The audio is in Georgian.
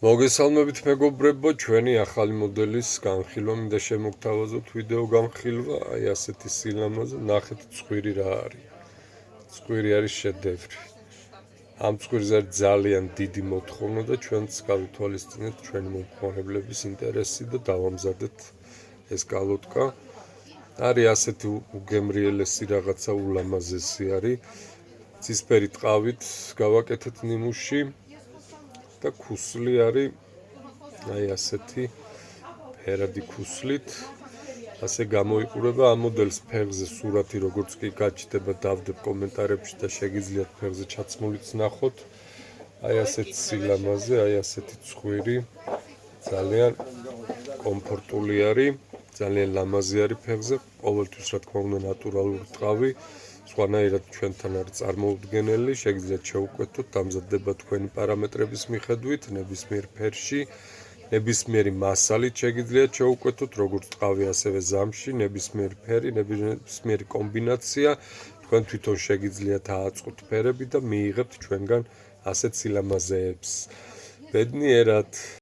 მოგესალმებით მეგობრებო, ჩვენი ახალი მოდელის განხილვა მინდა შემოგთავაზოთ ვიდეო განხილვა, აი ასეთი სილამაზე, ნახეთ ცხვირი რა არის. ცხვირი არის შედევრი. ამ ცხვირზე არის ძალიან დიდი მოთხოვნა და ჩვენც გავითვალისწინეთ ჩვენი მომხმარებლების ინტერესი და დავამზადეთ ეს კალოტკა. არის ასეთი უგემრიელესი რაღაცა, ულამაზესი არის. ცისფერი ტყავით გავაკეთეთ ნიმუში. და ქუსლი არის აი ასეთი ფერადი ქუსლით. ასე გამოიყურება ამ მოდელის ფეხზე სურათი როგორც კი გაჩნდება დავდებ კომენტარებში და შეგიძლიათ ფეხზე ჩაცმულიც ნახოთ. აი ასეთი სილამაზე, აი ასეთი ცხვირი ძალიან კომფორტული არის, ძალიან ლამაზი არის ფეხზე, ყოველთვის რა თქმა უნდა ნატურალური ტყავი. სხვანაირად ჩვენთან არის წარმოუდგენელი, შეგიძლიათ შეუკვეთოთ, დამზადდება თქვენი პარამეტრების მიხედვით, ნებისმიერ ფერში, ნებისმიერი მასალით შეგიძლიათ შეუკვეთოთ, როგორც ტყავი, ასევე ზამში, ნებისმიერი ფერი, ნებისმიერი კომბინაცია, თქვენ თვითონ შეგიძლიათ ააწყოთ ფერები და მიიღებთ ჩვენგან ასეთ სილამაზეებს. ბედნიერად!